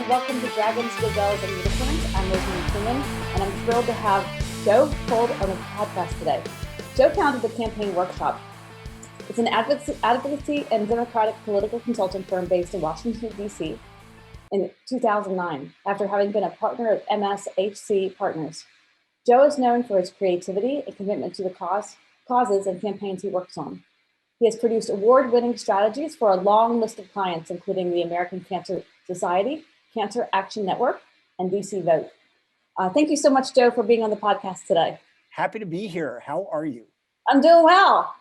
Welcome to Dragons, Gazelles, and Unicorns. I'm Rosemary Truman, and I'm thrilled to have Joe Fuld on the podcast today. Joe founded the Campaign Workshop. It's an advocacy and democratic political consulting firm based in Washington, D.C. in 2009, after having been a partner of MSHC Partners. Joe is known for his creativity and commitment to the causes and campaigns he works on. He has produced award-winning strategies for a long list of clients, including the American Cancer Society, Cancer Action Network, and DC Vote. Thank you so much, Joe, for being on the podcast today. Happy to be here. How are you? I'm doing well,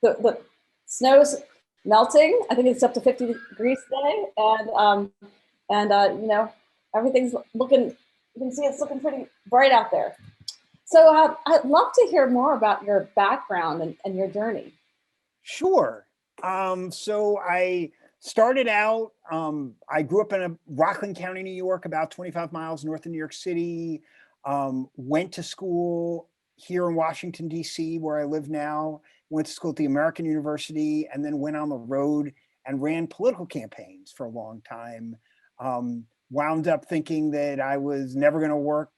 The snow's melting. I think it's up to 50 degrees today, and everything's looking. You can see it's looking pretty bright out there. So I'd love to hear more about your background and your journey. Sure. So I started out, I grew up in Rockland County, New York, about 25 miles north of New York City. Went to school here in Washington, D.C., where I live now. Went to school at the American University, and then went on the road and ran political campaigns for a long time. Wound up thinking that I was never going to work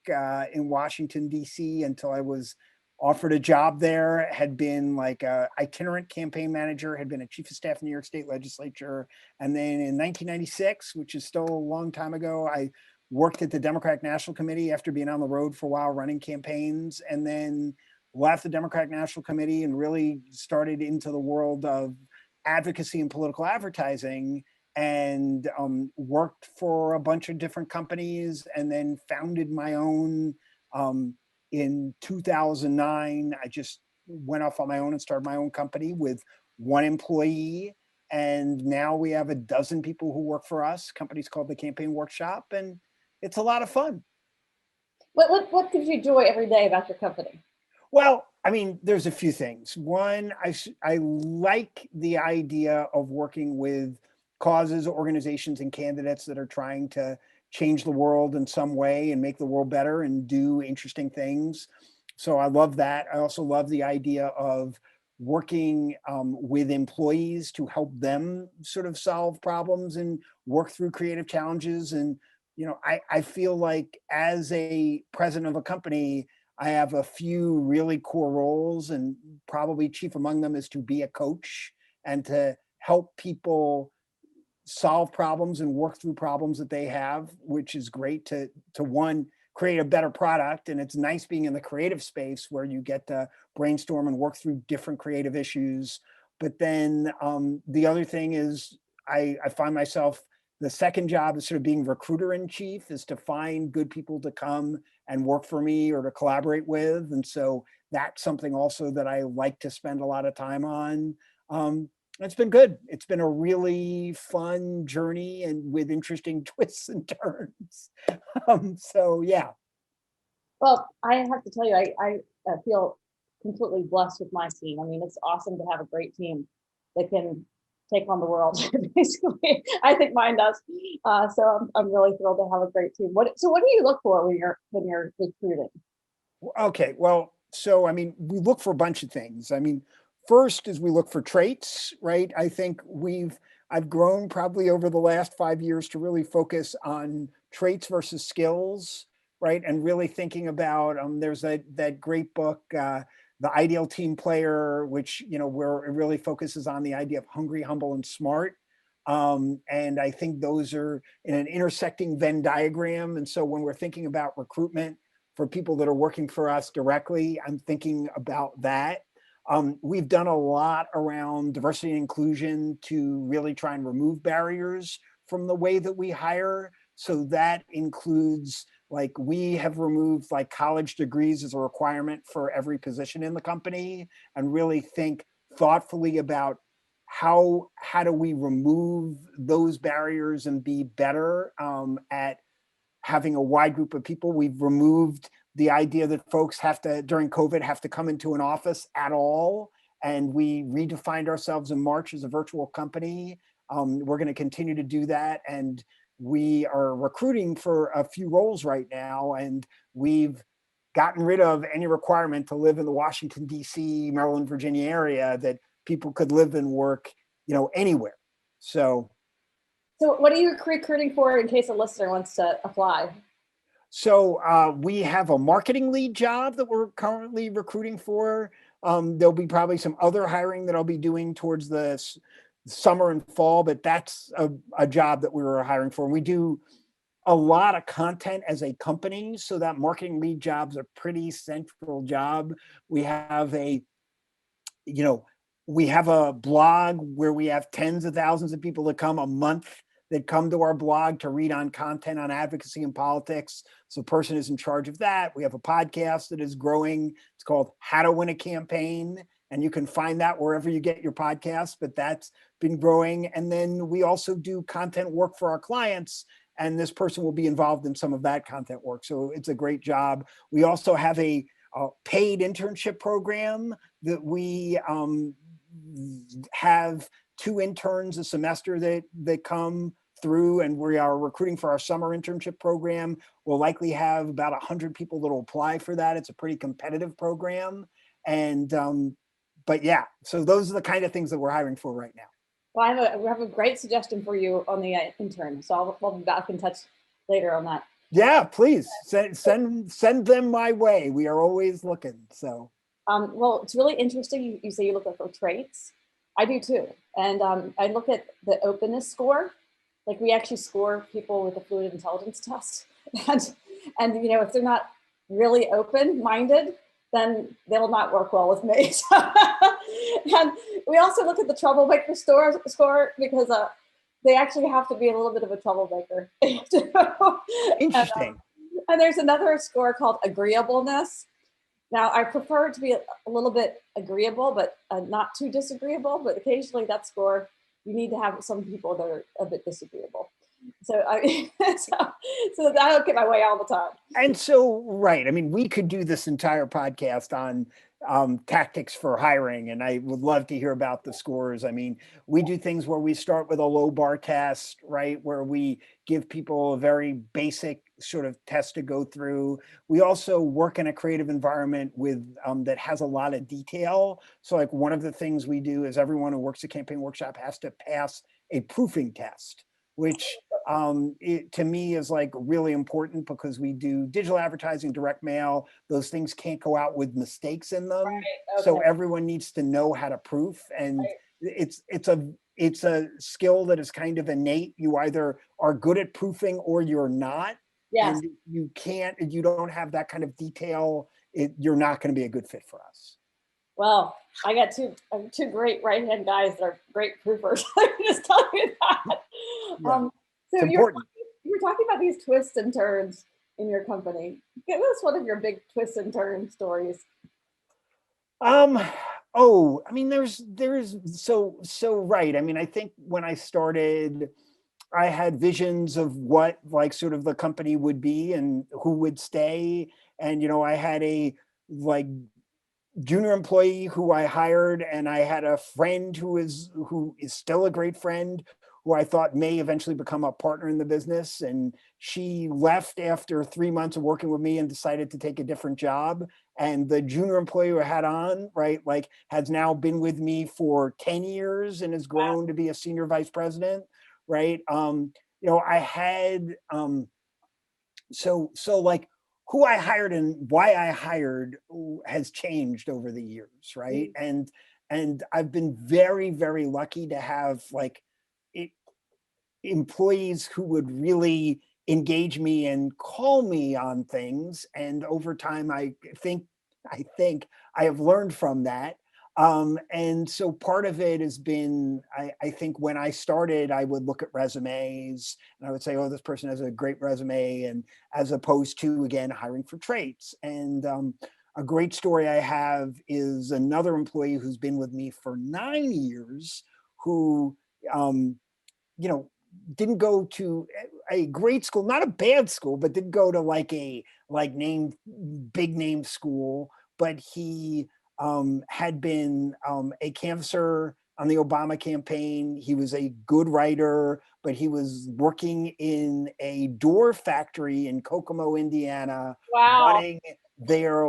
in Washington, D.C. until I was offered a job there, had been like a itinerant campaign manager, had been a chief of staff in New York State Legislature. And then in 1996, which is still a long time ago, I worked at the Democratic National Committee after being on the road for a while running campaigns, and then left the Democratic National Committee and really started into the world of advocacy and political advertising, and worked for a bunch of different companies, and then founded my own. In 2009, I just went off on my own and started my own company with one employee. And now we have a dozen people who work for us. Company's called the Campaign Workshop, and it's a lot of fun. What gives you joy every day about your company? Well, I mean, there's a few things. One, I like the idea of working with causes, organizations, and candidates that are trying to change the world in some way and make the world better and do interesting things. So I love that. I also love the idea of working with employees to help them sort of solve problems and work through creative challenges. And, I feel like as a president of a company, I have a few really core roles, and probably chief among them is to be a coach and to help people solve problems and work through problems that they have, which is great to one, create a better product. And it's nice being in the creative space where you get to brainstorm and work through different creative issues. But then the other thing is I find myself, the second job is sort of being recruiter in chief, is to find good people to come and work for me or to collaborate with. And so that's something also that I like to spend a lot of time on. It's been good. It's been a really fun journey and with interesting twists and turns. So yeah. Well, I have to tell you, I feel completely blessed with my team. I mean, it's awesome to have a great team that can take on the world. Basically, I think mine does. So I'm really thrilled to have a great team. What do you look for when you're recruiting? Okay, well, so I mean, we look for a bunch of things. I mean, first is we look for traits, right? I think I've grown probably over the last 5 years to really focus on traits versus skills, right? And really thinking about, there's that great book, The Ideal Team Player, which, where it really focuses on the idea of hungry, humble, and smart. And I think those are in an intersecting Venn diagram. And so when we're thinking about recruitment for people that are working for us directly, I'm thinking about that. We've done a lot around diversity and inclusion to really try and remove barriers from the way that we hire. So that includes, like, we have removed like college degrees as a requirement for every position in the company, and really think thoughtfully about how do we remove those barriers and be better at having a wide group of people. We've removed the idea that folks have to, during COVID, have to come into an office at all. And we redefined ourselves in March as a virtual company. We're going to continue to do that. And we are recruiting for a few roles right now. And we've gotten rid of any requirement to live in the Washington, D.C., Maryland, Virginia area, that people could live and work, anywhere. So So what are you recruiting for in case a listener wants to apply? So we have a marketing lead job that we're currently recruiting for. There'll be probably some other hiring that I'll be doing towards the summer and fall, but that's a job that we were hiring for. We do a lot of content as a company, so that marketing lead job's a pretty central job. We have a, you know, we have a blog where we have tens of thousands of people that come a month that come to our blog to read on content on advocacy and politics. So a person is in charge of that. We have a podcast that is growing. It's called How to Win a Campaign. And you can find that wherever you get your podcasts, but that's been growing. And then we also do content work for our clients. And this person will be involved in some of that content work. So it's a great job. We also have a paid internship program that we have 2 interns a semester that come through, and we are recruiting for our summer internship program. We'll likely have about 100 people that will apply for that. It's a pretty competitive program. And but yeah, so those are the kind of things that we're hiring for right now. Well, we have a great suggestion for you on the intern. So I'll be back in touch later on that. Yeah, please send them my way. We are always looking. So well, it's really interesting. You say you look for traits. I do too. And I look at the openness score. Like we actually score people with the fluid intelligence test. And you know, if they're not really open-minded, then they'll not work well with me. And we also look at the troublemaker score because they actually have to be a little bit of a troublemaker. interesting. And there's another score called agreeableness. Now, I prefer it to be a little bit agreeable, but not too disagreeable. But occasionally that score, you need to have some people that are a bit disagreeable. So so I don't get my way all the time. And so, right. I mean, we could do this entire podcast on tactics for hiring, and I would love to hear about the scores. I mean, we do things where we start with a low bar test, right? Where we give people a very basic sort of test to go through. We also work in a creative environment with that has a lot of detail. So like one of the things we do is everyone who works at Campaign Workshop has to pass a proofing test, which to me is like really important because we do digital advertising, direct mail. Those things can't go out with mistakes in them. Right, okay. So everyone needs to know how to proof. And Right. it's a skill that is kind of innate. You either are good at proofing or you're not. Yes. And you don't have that kind of detail, you're not going to be a good fit for us. Well, I got two great right-hand guys that are great proofers. I'm just telling you that. Yeah. So you were talking about these twists and turns in your company. Give us one of your big twists and turn stories. Oh, I mean, there's so right. I mean, I think when I started, I had visions of what like sort of the company would be and who would stay. And, you know, I had a like junior employee who I hired, and I had a friend who is still a great friend who I thought may eventually become a partner in the business. And she left after 3 months of working with me and decided to take a different job. And the junior employee who I had on, right, like has now been with me for 10 years and has grown to be a senior vice president, right? You know, I had so like who I hired and why I hired has changed over the years, right? And I've been very, very lucky to have like employees who would really engage me and call me on things. And over time, I think I have learned from that. And so part of it has been, I think when I started, I would look at resumes and I would say, oh, this person has a great resume, and as opposed to, again, hiring for traits. And a great story I have is another employee who's been with me for 9 years who, you know, didn't go to a great school, not a bad school, but didn't go to like a big name school, but he had been a canvasser on the Obama campaign. He was a good writer, but he was working in a door factory in Kokomo, Indiana, Wow. running their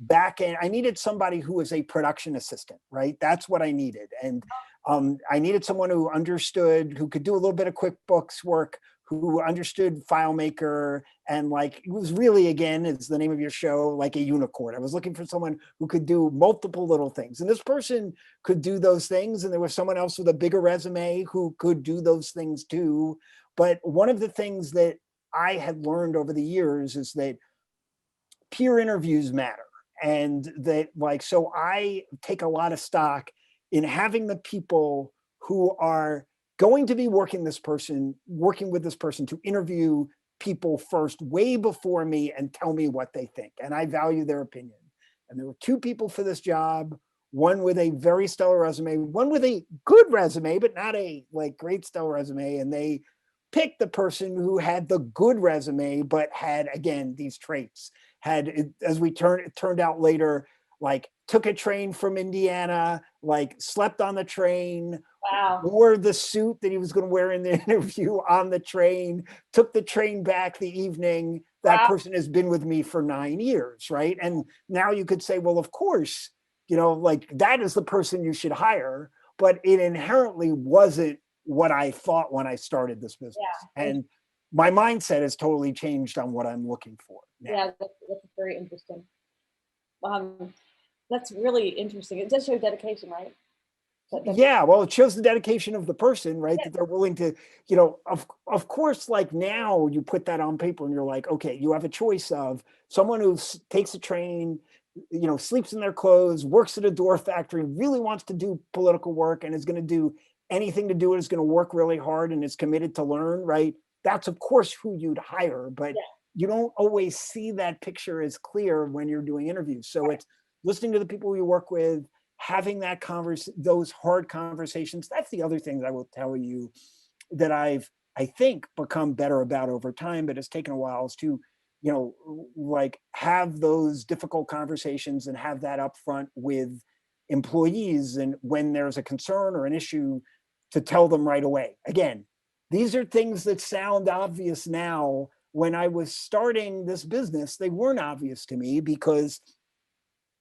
back end. I needed somebody who was a production assistant, right? That's what I needed. And I needed someone who understood, who could do a little bit of QuickBooks work, who understood FileMaker, and like, it was really, again, it's the name of your show, like a unicorn. I was looking for someone who could do multiple little things. And this person could do those things. And there was someone else with a bigger resume who could do those things too. But one of the things that I had learned over the years is that peer interviews matter. And that, like, so I take a lot of stock in having the people who are going to be working with this person to interview people first, way before me, and tell me what they think. And I value their opinion. And there were two people for this job, one with a very stellar resume, one with a good resume, but not a like great stellar resume. And they picked the person who had the good resume, but had, again, these traits. Had, as it turned out later, like took a train from Indiana, like slept on the train, Wow. wore the suit that he was going to wear in the interview on the train, took the train back the evening. That Wow. person has been with me for 9 years, right? And now you could say, well, of course, like that is the person you should hire, but it inherently wasn't what I thought when I started this business. Yeah. And my mindset has totally changed on what I'm looking for now. Yeah, that's very interesting. That's really interesting. It does show dedication, right? Yeah, well, it shows the dedication of the person, right? Yeah. That they're willing to, of course, like now you put that on paper and you're like, okay, you have a choice of someone who takes a train, sleeps in their clothes, works at a door factory, really wants to do political work and is going to do anything to do it, is going to work really hard and is committed to learn, right? That's of course who you'd hire, but Yeah. you don't always see that picture as clear when you're doing interviews. So it's listening to the people you work with, having that those hard conversations. That's the other thing that I will tell you that I think become better about over time, but it's taken a while, is to, like have those difficult conversations and have that upfront with employees. And when there's a concern or an issue, to tell them right away. Again, these are things that sound obvious now. When I was starting this business, they weren't obvious to me because,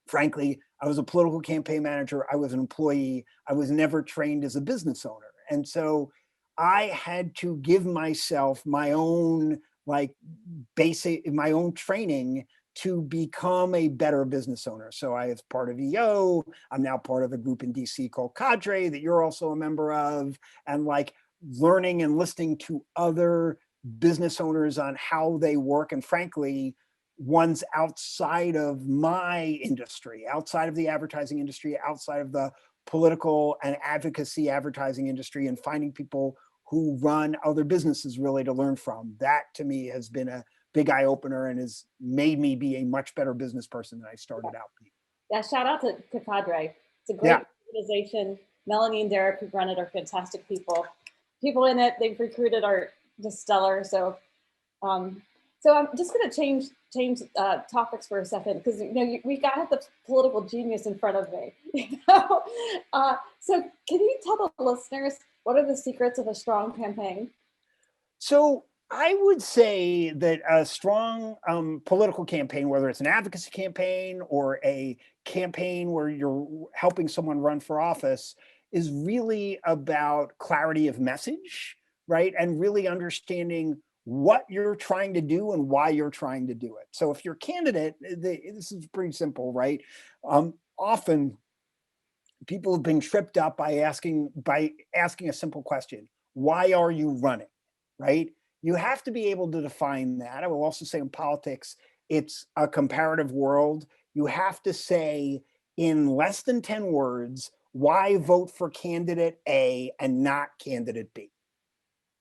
frankly, I was a political campaign manager. I was an employee. I was never trained as a business owner. And so I had to give myself my own my own training to become a better business owner. So I was part of EO. I'm now part of a group in DC called Cadre that you're also a member of, and like learning and listening to other business owners on how they work. And frankly, ones outside of my industry, outside of the advertising industry, outside of the political and advocacy advertising industry, and finding people who run other businesses really to learn from. That to me has been a big eye opener and has made me be a much better business person than I started out being. Yeah, shout out to Cadre. It's a great organization. Melanie and Derek, who run it, are fantastic people. People in it they've recruited are just stellar. So I'm just going to change topics for a second, because we got the political genius in front of me. So can you tell the listeners what are the secrets of a strong campaign? So I would say that a strong political campaign, whether it's an advocacy campaign or a campaign where you're helping someone run for office, is really about clarity of message, right? And really understanding what you're trying to do and why you're trying to do it. So if you're a candidate, this is pretty simple, right? Often people have been tripped up by asking a simple question: why are you running? Right? You have to be able to define that. I will also say in politics, it's a comparative world. You have to say in less than 10 words, why vote for candidate A and not candidate B?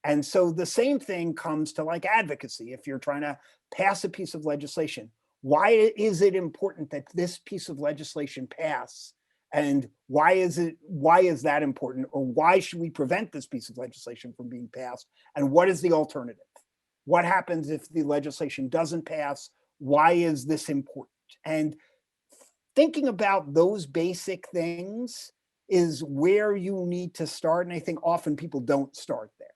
And so the same thing comes to like advocacy. If you're trying to pass a piece of legislation, why is it important that this piece of legislation pass? And why is that important? Or why should we prevent this piece of legislation from being passed? And what is the alternative? What happens if the legislation doesn't pass? Why is this important? And thinking about those basic things is where you need to start. And I think often people don't start there.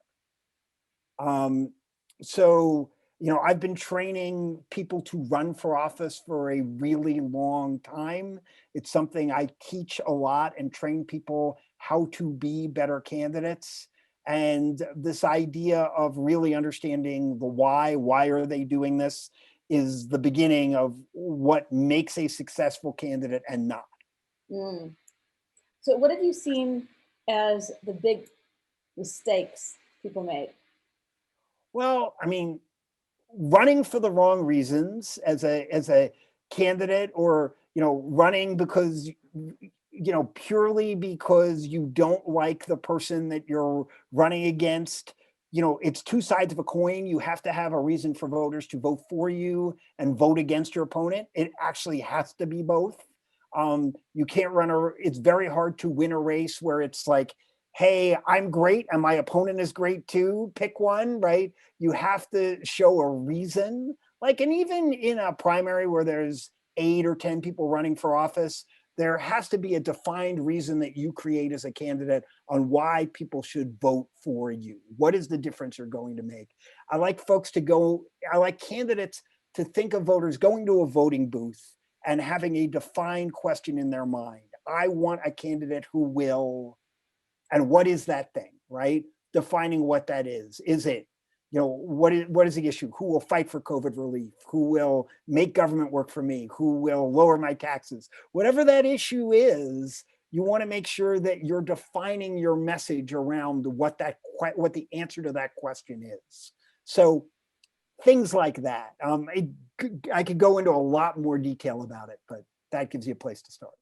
So I've been training people to run for office for a really long time. It's something I teach a lot and train people how to be better candidates. And this idea of really understanding the why are they doing this, is the beginning of what makes a successful candidate and not. Mm. So what have you seen as the big mistakes people made? Well, I mean, running for the wrong reasons as a candidate, or running because purely because you don't like the person that you're running against. It's two sides of a coin. You have to have a reason for voters to vote for you and vote against your opponent. It actually has to be both. You can't it's very hard to win a race where it's like, hey, I'm great and my opponent is great too, pick one, right? You have to show a reason. Like, and even in a primary where there's 8 or 10 people running for office, there has to be a defined reason that you create as a candidate on why people should vote for you. What is the difference you're going to make? I like candidates to think of voters going to a voting booth and having a defined question in their mind. I want a candidate who will, and what is that thing, right? Defining what that is. Is it, what is the issue? Who will fight for COVID relief? Who will make government work for me? Who will lower my taxes? Whatever that issue is, you want to make sure that you're defining your message around what the answer to that question is. So things like that. I could go into a lot more detail about it, but that gives you a place to start.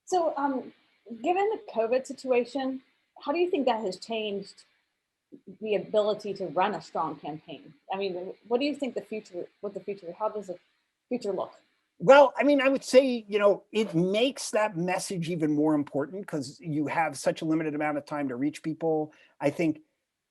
So, given the COVID situation, how do you think that has changed the ability to run a strong campaign? I mean, what do you think how does the future look? Well, I mean, I would say, it makes that message even more important because you have such a limited amount of time to reach people. I think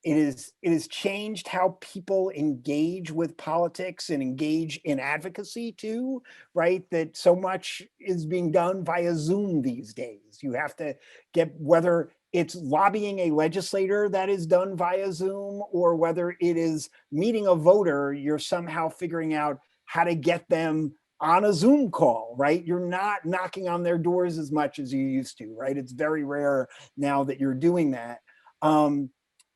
it has changed how people engage with politics and engage in advocacy too, right? That so much is being done via Zoom these days. You have to get, whether it's lobbying a legislator that is done via Zoom, or whether it is meeting a voter, you're somehow figuring out how to get them on a Zoom call, right? You're not knocking on their doors as much as you used to, right? It's very rare now that you're doing that.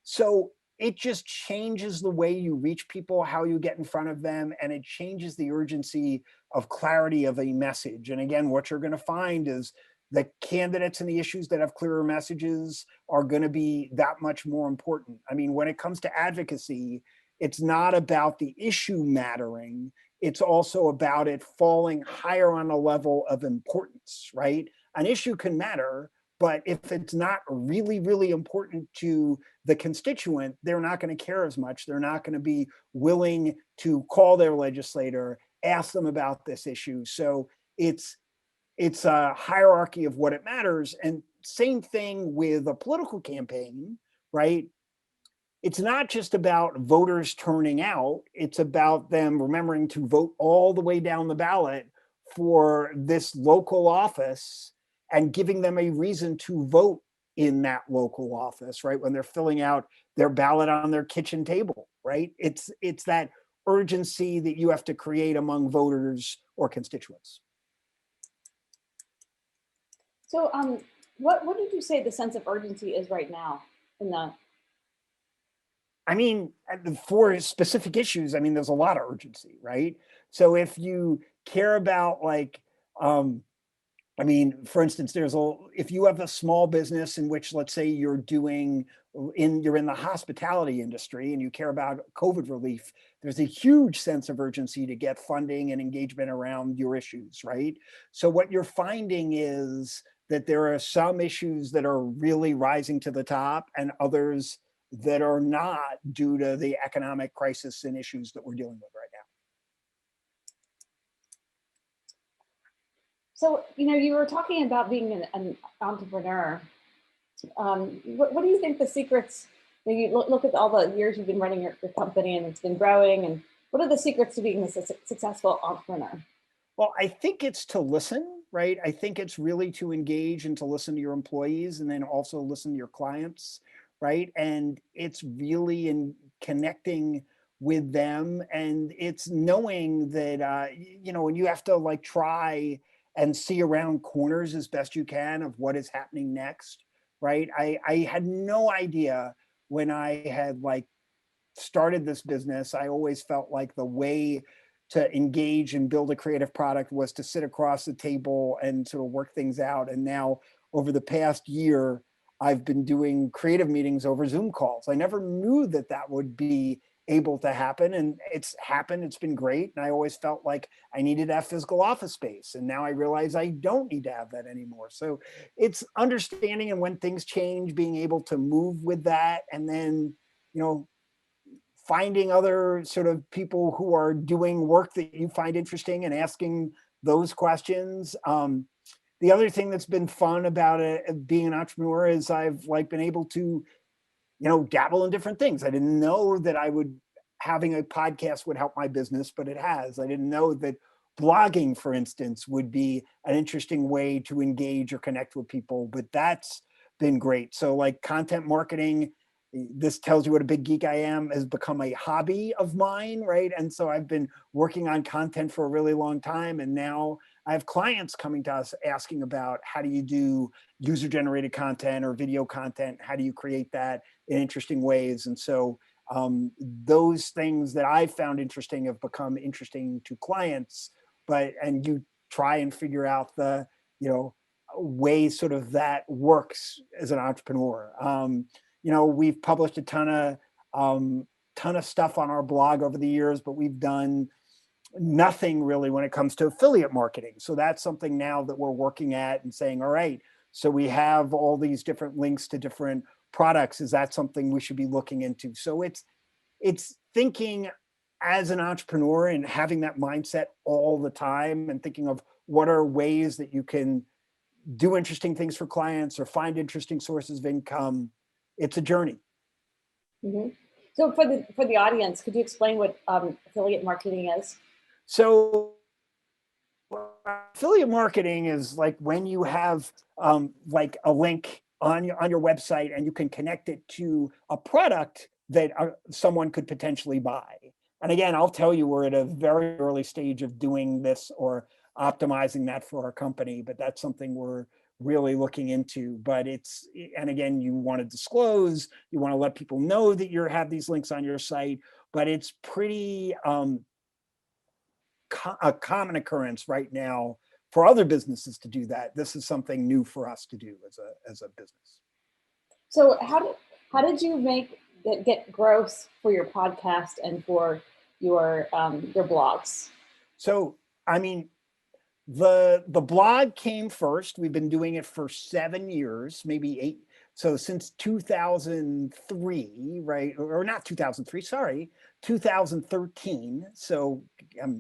So it just changes the way you reach people, how you get in front of them, and it changes the urgency of clarity of a message. And again, what you're going to find is the candidates and the issues that have clearer messages are going to be that much more important. I mean, when it comes to advocacy, it's not about the issue mattering. It's also about it falling higher on a level of importance, right? An issue can matter, but if it's not really, really important to the constituent, they're not going to care as much. They're not going to be willing to call their legislator, ask them about this issue. So it's a hierarchy of what it matters. And same thing with a political campaign, right? It's not just about voters turning out, it's about them remembering to vote all the way down the ballot for this local office and giving them a reason to vote in that local office, right? When they're filling out their ballot on their kitchen table, right? It's that urgency that you have to create among voters or constituents. So, what did you say the sense of urgency is right now in the? I mean, for specific issues, I mean, there's a lot of urgency, right? So if you care about I mean, for instance, if you have a small business in which, let's say, you're in the hospitality industry and you care about COVID relief, there's a huge sense of urgency to get funding and engagement around your issues, right? So what you're finding is that there are some issues that are really rising to the top and others that are not, due to the economic crisis and issues that we're dealing with right now. So, you were talking about being an entrepreneur. What do you think the secrets? You look at all the years you've been running your company and it's been growing. And what are the secrets to being a successful entrepreneur? Well, I think it's to listen, right? I think it's really to engage and to listen to your employees and then also listen to your clients, right? And it's really in connecting with them. And it's knowing that, when you have to like try and see around corners as best you can of what is happening next, right? I had no idea when I had like started this business. I always felt like the way to engage and build a creative product was to sit across the table and sort of work things out. And now over the past year, I've been doing creative meetings over Zoom calls. I never knew that that would be able to happen, and it's happened. It's been great. And I always felt like I needed that physical office space. And now I realize I don't need to have that anymore. So it's understanding, and when things change, being able to move with that. And then, finding other sort of people who are doing work that you find interesting and asking those questions. The other thing that's been fun about it, being an entrepreneur, is I've like been able to, dabble in different things. I didn't know that having a podcast would help my business, but it has. I didn't know that blogging, for instance, would be an interesting way to engage or connect with people, but that's been great. So like content marketing, this tells you what a big geek I am, has become a hobby of mine, right? And so I've been working on content for a really long time. And now I have clients coming to us asking about how do you do user-generated content or video content? How do you create that in interesting ways? And so those things that I found interesting have become interesting to clients, and you try and figure out the, way sort of that works as an entrepreneur. We've published a ton of stuff on our blog over the years, but we've done nothing really when it comes to affiliate marketing. So that's something now that we're working at and saying, all right, so we have all these different links to different products. Is that something we should be looking into? So it's thinking as an entrepreneur and having that mindset all the time and thinking of what are ways that you can do interesting things for clients or find interesting sources of income. It's a journey. Mm-hmm. So for the audience, could you explain what affiliate marketing is? So affiliate marketing is like when you have like a link on your website and you can connect it to a product that someone could potentially buy. And again, I'll tell you, we're at a very early stage of doing this or optimizing that for our company, but that's something we're really looking into. But and again, you want to disclose, you want to let people know that you have these links on your site, but it's pretty a common occurrence right now for other businesses to do that. This is something new for us to do as a business. So how did you get growth for your podcast and for your blogs? So, I mean, the blog came first. We've been doing it for 7 years, maybe 8. So since 2003, right? Or not 2003, sorry, 2013. So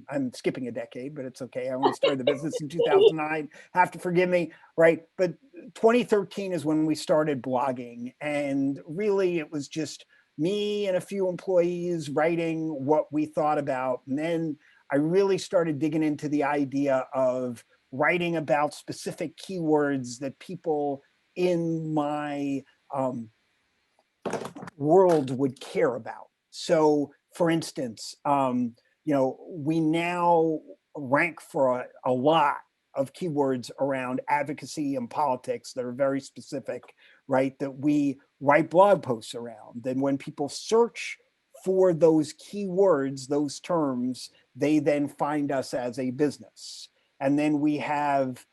I'm skipping a decade, but it's okay. I only started the business in 2009. Have to forgive me, right? But 2013 is when we started blogging. And really it was just me and a few employees writing what we thought about. And then I really started digging into the idea of writing about specific keywords that people in my world would care about. So for instance, we now rank for a lot of keywords around advocacy and politics that are very specific, right? That we write blog posts around. And when people search for those keywords, those terms, they then find us as a business. And then we have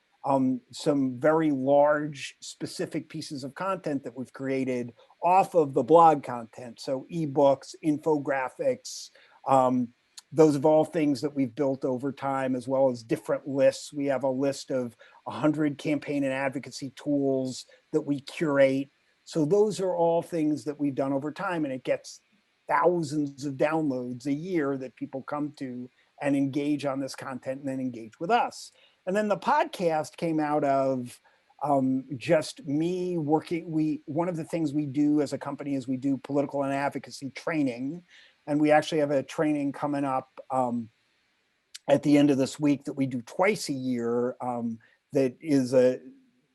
some very large specific pieces of content that we've created off of the blog content. So ebooks, infographics, those are all things that we've built over time, as well as different lists. We have a list of 100 campaign and advocacy tools that we curate. So those are all things that we've done over time, and it gets thousands of downloads a year that people come to and engage on this content and then engage with us. And then the podcast came out of just me working. One of the things we do as a company is we do political and advocacy training. And we actually have a training coming up at the end of this week that we do twice a year that is a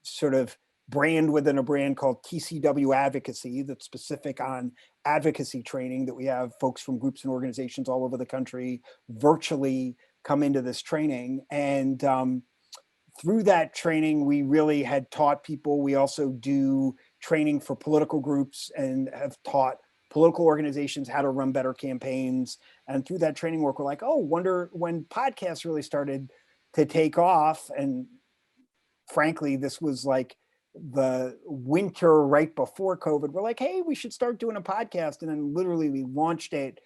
sort of brand within a brand called TCW Advocacy that's specific on advocacy training, that we have folks from groups and organizations all over the country virtually come into this training. And through that training, we really had taught people. We also do training for political groups and have taught political organizations how to run better campaigns. And through that training work, we're like, oh, wonder when podcasts really started to take off. And frankly, this was like the winter right before COVID. We're like, hey, we should start doing a podcast. And then literally we launched it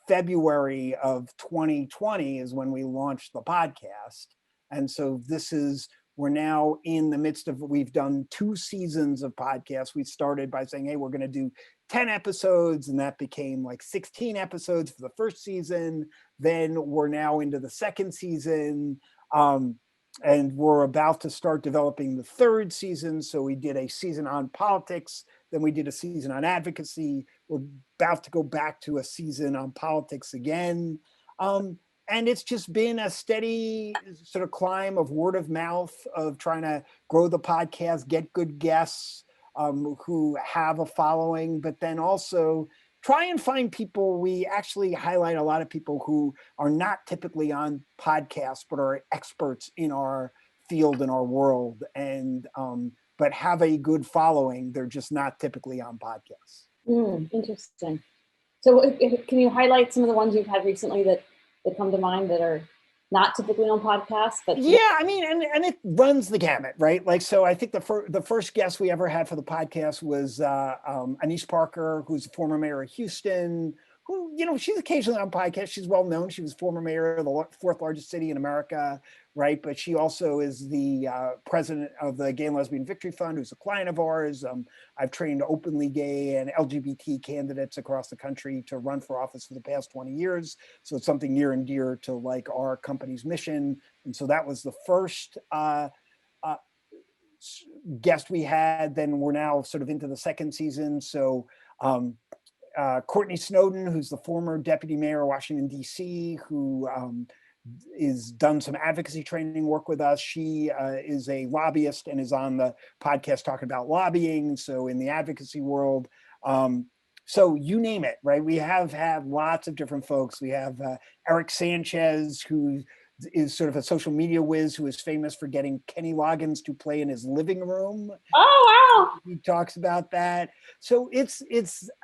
February of 2020 is when we launched the podcast. And so we're now in the midst of, we've done 2 seasons of podcasts. We started by saying, hey, we're going to do 10 episodes. And that became like 16 episodes for the first season. Then we're now into the second season. And we're about to start developing the 3rd season. So we did a season on politics, then we did a season on advocacy. We're about to go back to a season on politics again. And it's just been a steady sort of climb of word of mouth, of trying to grow the podcast, get good guests who have a following, but then also try and find people. We actually highlight a lot of people who are not typically on podcasts, but are experts in our field, in our world, and but have a good following. They're just not typically on podcasts. Interesting. So can you highlight some of the ones you've had recently that come to mind that are not typically on podcasts? But yeah, I mean, and it runs the gamut, right? Like, so I think the first guest we ever had for the podcast was Anish Parker, who's a former mayor of Houston, who, she's occasionally on podcasts. She's well known. She was former mayor of the 4th largest city in America, right? But she also is the president of the Gay and Lesbian Victory Fund, who's a client of ours. I've trained openly gay and LGBT candidates across the country to run for office for the past 20 years. So it's something near and dear to like our company's mission. And so that was the first guest we had. Then we're now sort of into the 2nd season. So Courtney Snowden, who's the former deputy mayor of Washington, D.C., who is done some advocacy training work with us. She is a lobbyist and is on the podcast talking about lobbying. So in the advocacy world, so you name it, right? We have had lots of different folks. We have Eric Sanchez, who is sort of a social media whiz, who is famous for getting Kenny Loggins to play in his living room. Oh, wow. He talks about that. So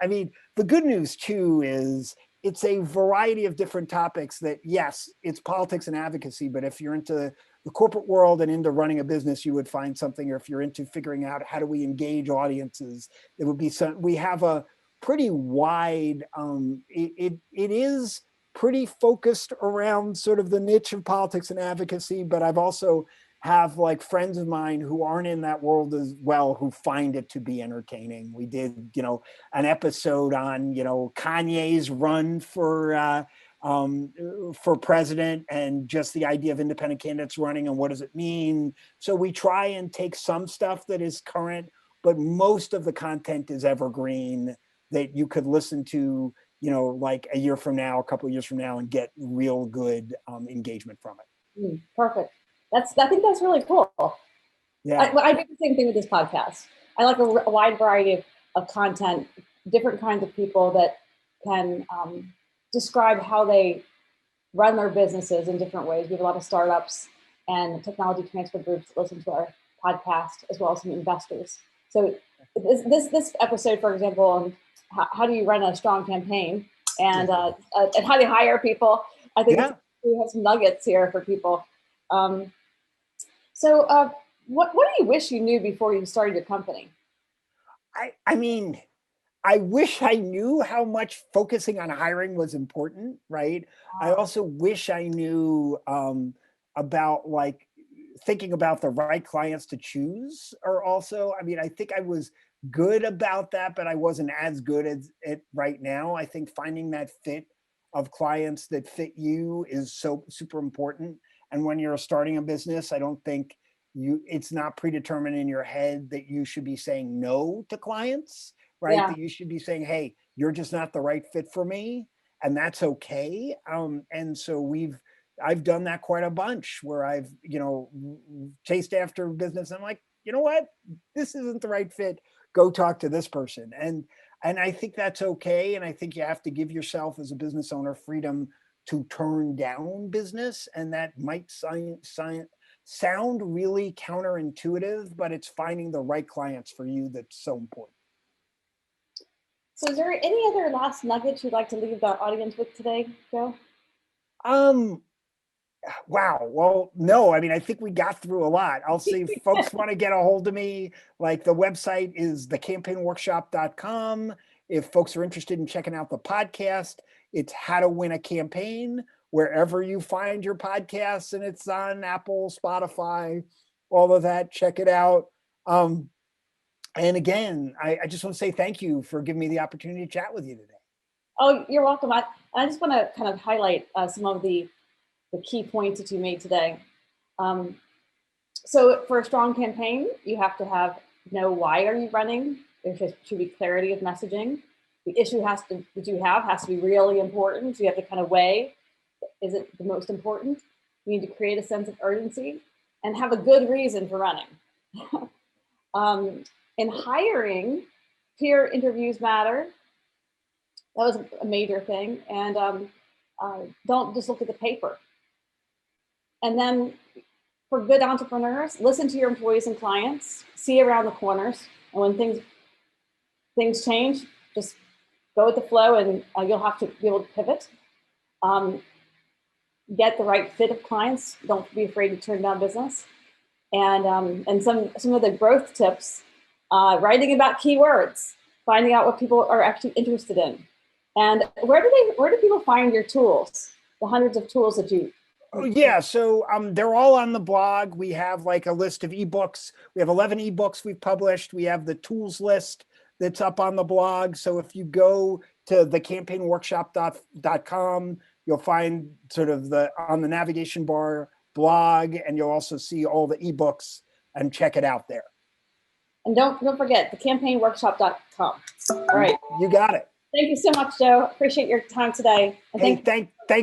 I mean, the good news too is it's a variety of different topics that, yes, it's politics and advocacy, but if you're into the corporate world and into running a business, you would find something, or if you're into figuring out how do we engage audiences, it would be some, we have a pretty wide, it is pretty focused around sort of the niche of politics and advocacy, but I've also have like friends of mine who aren't in that world as well, who find it to be entertaining. We did, an episode on, Kanye's run for president, and just the idea of independent candidates running and what does it mean. So we try and take some stuff that is current, but most of the content is evergreen that you could listen to, like a year from now, a couple of years from now, and get real good engagement from it. Perfect. I think that's really cool. Yeah. I do the same thing with this podcast. I like a wide variety of content, different kinds of people that can describe how they run their businesses in different ways. We have a lot of startups and technology transfer groups that listen to our podcast, as well as some investors. So this episode, for example, on how do you run a strong campaign and how do you hire people? I think we have some nuggets here for people. So what do you wish you knew before you started your company? I mean, I wish I knew how much focusing on hiring was important, right? I also wish I knew about like thinking about the right clients to choose, or also, I mean, I think I was good about that, but I wasn't as good as it right now. I think finding that fit of clients that fit you is so super important. And when you're starting a business, I don't think it's not predetermined in your head that you should be saying no to clients, right? Yeah. That you should be saying, hey, you're just not the right fit for me. And that's okay. And so I've done that quite a bunch, where I've, chased after business. And I'm like, you know what, this isn't the right fit. Go talk to this person. And I think that's okay. And I think you have to give yourself as a business owner freedom to turn down business. And that might sound really counterintuitive, but it's finding the right clients for you that's so important. So is there any other last nuggets you'd like to leave the audience with today, Joe? Wow. Well, no, I mean, I think we got through a lot. I'll see if folks want to get a hold of me. Like the website is thecampaignworkshop.com. If folks are interested in checking out the podcast, it's How to Win a Campaign, wherever you find your podcasts, and it's on Apple, Spotify, all of that. Check it out. And again, I just want to say thank you for giving me the opportunity to chat with you today. Oh, you're welcome. I just want to kind of highlight some of the key points that you made today. So for a strong campaign, you have to know why are you running. There should be clarity of messaging. The issue that you have has to be really important. So you have to kind of weigh, is it the most important? You need to create a sense of urgency and have a good reason for running. In hiring, peer interviews matter. That was a major thing. And don't just look at the paper. And then for good entrepreneurs, listen to your employees and clients, see around the corners. And when things change, just go with the flow, and you'll have to be able to pivot. Get the right fit of clients. Don't be afraid to turn down business. And some of the growth tips, writing about keywords, finding out what people are actually interested in. And where do people find your tools? The hundreds of tools that you. Oh, yeah, so they're all on the blog. We have like a list of ebooks. We have 11 ebooks we've published. We have the tools list that's up on the blog. So if you go to thecampaignworkshop.com, you'll find sort of on the navigation bar blog, and you'll also see all the ebooks, and check it out there. And don't forget thecampaignworkshop.com. All right. You got it. Thank you so much, Joe. Appreciate your time today. And hey, thanks